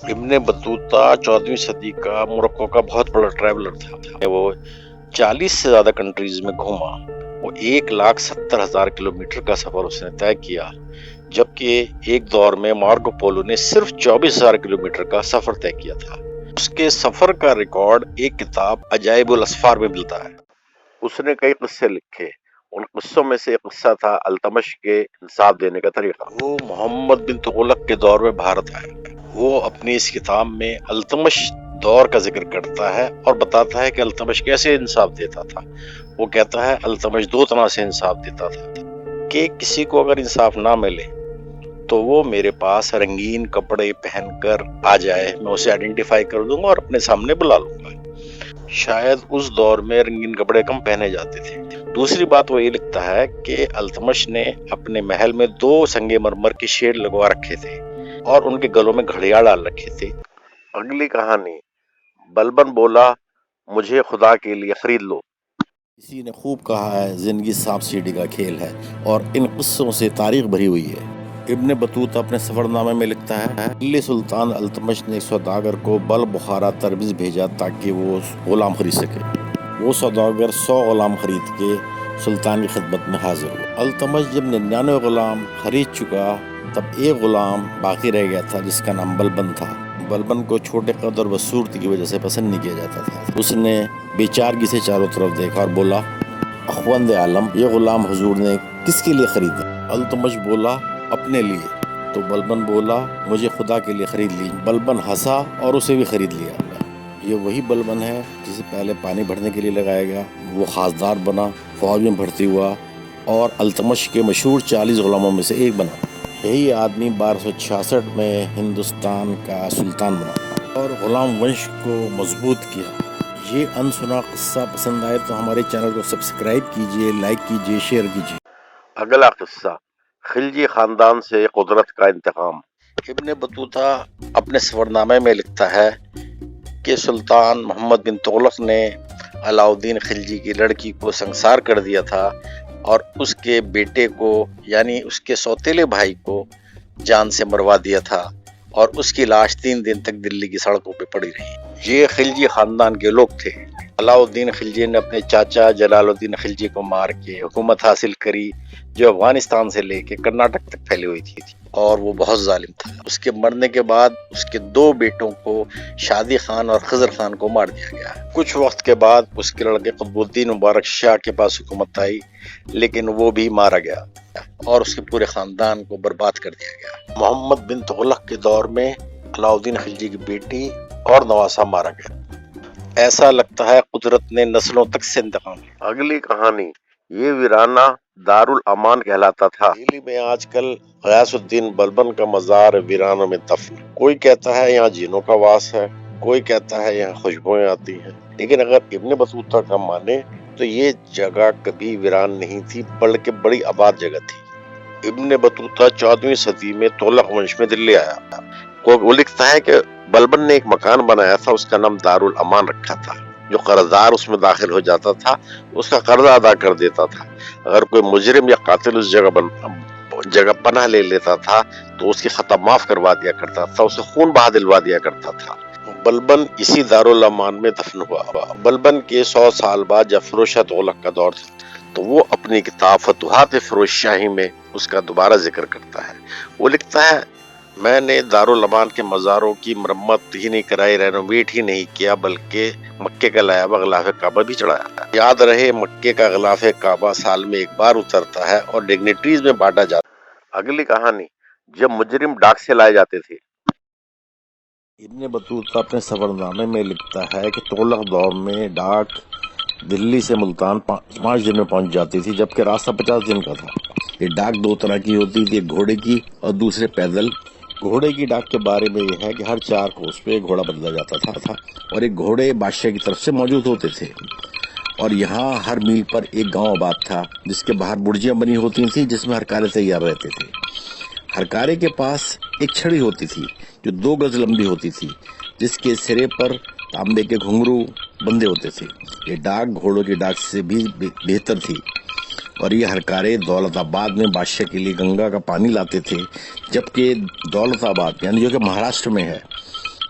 ابن بطوطہ 14ویں صدی کا موروکو کا بہت بڑا ٹریولر تھا۔ وہ 40 سے زیادہ کنٹریز میں گھوما۔ وہ 1,70,000 کلومیٹر کا سفر اس نے طے کیا، جبکہ ایک دور میں مارکو پولو نے صرف 24,000 کلومیٹر کا سفر طے کیا تھا۔ اس کے سفر کا ریکارڈ ایک کتاب عجائب الاسفار میں ملتا ہے۔ اس نے کئی قصے لکھے۔ ان قصوں میں سے ایک قصہ تھا التمش کے انصاف دینے کا طریقہ۔ وہ محمد بن تغلق کے دور میں بھارت آئے۔ وہ اپنی اس کتاب میں التمش دور کا ذکر کرتا ہے اور بتاتا ہے کہ التمش کیسے انصاف دیتا تھا۔ وہ کہتا ہے التمش 2 طرح سے انصاف دیتا تھا کہ کسی کو اگر انصاف نہ ملے تو وہ میرے پاس رنگین کپڑے پہن کر آ جائے، میں اسے آئیڈینٹیفائی کر دوں گا اور اپنے سامنے بلا لوں گا۔ شاید اس دور میں رنگین کپڑے کم پہنے جاتے تھے۔ دوسری بات وہ یہ لکھتا ہے کہ التمش نے اپنے محل میں 2 سنگ مرمر کے شیر لگوا رکھے تھے اور ان کے گلوں میں گھڑیاں ڈال رکھے تھے۔ اگلی کہانی، بلبن بولا مجھے خدا کے لیے خرید لو۔ کسی نے خوب کہا ہے زندگی سانپ سیڑھی کا کھیل ہے، اور ان قصوں سے تاریخ بھری ہوئی ہے۔ ابن بطوطہ اپنے سفر نامے میں لکھتا ہے دلی سلطان التمش نے ایک سوداگر کو بل بخارا تربیز بھیجا تاکہ وہ غلام خرید سکے۔ وہ سوداگر 100 غلام خرید کے سلطان کی خدمت میں حاضر ہوا۔ التمش جب 99 غلام خرید چکا تب ایک غلام باقی رہ گیا تھا جس کا نام بلبن تھا۔ بلبن کو چھوٹے قد اور بدصورتی کی وجہ سے پسند نہیں کیا جاتا تھا۔ اس نے بے چارگی سے چاروں طرف دیکھا اور بولا اخوند عالم، یہ غلام حضور نے کس کے لیے خریدے؟ التمش بولا اپنے لیے۔ تو بلبن بولا مجھے خدا کے لیے خرید لی۔ بلبن ہنسا اور اسے بھی خرید لیا۔ یہ وہی بلبن ہے جسے پہلے پانی بھرنے کے لیے لگایا گیا۔ وہ خاصدار بنا، فوج میں بھرتی ہوا اور التمش کے مشہور 40 غلاموں میں سے ایک بنا۔ یہی آدمی 1266 میں ہندوستان کا سلطان بنا اور غلام ونش کو مضبوط کیا۔ یہ انسنا قصہ پسند آئے تو ہمارے چینل کو سبسکرائب کیجیے، لائک کیجیے، شیئر کیجیے۔ اگلا قصہ، خلجی خاندان سے قدرت کا انتقام۔ ابن بطوطہ اپنے سفر نامے میں لکھتا ہے کہ سلطان محمد بن تغلق نے علاؤالدین خلجی کی لڑکی کو سنسار کر دیا تھا اور اس کے بیٹے کو یعنی اس کے سوتیلے بھائی کو جان سے مروا دیا تھا، اور اس کی لاش 3 دن تک دلی کی سڑکوں پہ پڑی رہی۔ یہ خلجی خاندان کے لوگ تھے۔ علاؤالدین خلجی نے اپنے چاچا جلال الدین خلجی کو مار کے حکومت حاصل کری جو افغانستان سے لے کے کرناٹک تک پھیلی ہوئی تھی، اور وہ بہت ظالم تھا۔ اس کے مرنے کے بعد اس کے 2 بیٹوں کو شادی خان اور خضر خان کو مار دیا گیا۔ کچھ وقت کے بعد اس کے لڑکے قطب الدین مبارک شاہ کے پاس حکومت آئی، لیکن وہ بھی مارا گیا اور اس کے پورے خاندان کو برباد کر دیا گیا۔ محمد بن تغلق کے دور میں علاؤالدین خلجی کی بیٹی اور نواسا مارا گیا۔ ایسا لگتا ہے قدرت نے نسلوں تک سے انتقام لیا۔ اگلی کہانی، یہ ویرانہ دارالامان کہلاتا تھا۔ دہلی میں آج کل غیاث الدین بلبن کا مزار ویرانوں میں دفن۔ کوئی کہتا ہے یہاں جنوں کا واس ہے، کوئی کہتا ہے یہاں خوشبوئیں آتی ہیں، لیکن اگر ابن بطوطہ کا مانے تو یہ جگہ کبھی ویران نہیں تھی بلکہ بڑی آباد جگہ تھی۔ ابن بطوطہ 14ویں صدی میں تغلق ونش میں دلی آیا۔ وہ لکھتا ہے کہ بلبن نے ایک مکان بنایا تھا، اس کا نام دارالامان رکھا تھا۔ جو قرضدار اس میں داخل ہو جاتا تھا اس کا قرضہ ادا کر دیتا تھا۔ اگر کوئی مجرم یا قاتل اس جگہ پناہ لے لیتا تھا تو اس کی خطا معاف کروا دیا کرتا تھا، اسے خون بہا دلوا دیا کرتا تھا۔ بلبن اسی دارالامان میں دفن ہوا۔ بلبن کے 100 سال بعد جب فیروز شاہ تغلق کا دور تھا تو وہ اپنی کتاب فتوحات فیروز شاہی میں اس کا دوبارہ ذکر کرتا ہے۔ وہ لکھتا ہے میں نے دارالامان کے مزاروں کی مرمت ہی نہیں کرائی، رینوویٹ ہی نہیں کیا، بلکہ مکے کا لایا ہوا غلاف کعبہ بھی چڑھایا۔ یاد رہے مکے کا غلاف کعبہ سال میں 1 بار اترتا ہے اور ڈگنیٹریز میں بانٹا جاتا ہے۔ اگلی کہانی، جب مجرم ڈاک سے لائے جاتے تھے۔ ابن بطوطہ اپنے سفر نامے میں لکھتا ہے کہ تغلق دور میں ڈاک دلی سے ملتان 5 دن میں پہنچ جاتی تھی، جبکہ راستہ 50 دن کا تھا۔ یہ ڈاک 2 طرح کی ہوتی تھی، ایک گھوڑے کی اور دوسرے پیدل۔ گھوڑے کی ڈاک کے بارے میں یہ ہے کہ ہر 4 کوس پہ ایک گھوڑا بدلا جاتا تھا اور ایک گھوڑے بادشاہ کی طرف سے موجود ہوتے تھے، اور یہاں ہر میل پر ایک گاؤں آباد تھا جس کے باہر برجیاں بنی ہوتی تھیں جس میں ہرکارے تیار رہتے تھے۔ ہرکارے کے پاس ایک چھڑی ہوتی تھی جو 2 گز لمبی ہوتی تھی، جس کے سرے پر تانبے کے گھنگرو بندے ہوتے تھے۔ یہ ڈاک گھوڑوں کی ڈاک سے بھی بہتر تھی، اور یہ ہرکارے دولت آباد میں بادشاہ کے لیے گنگا کا پانی لاتے تھے، جبکہ دولت آباد یعنی جو کہ مہاراشٹر میں ہے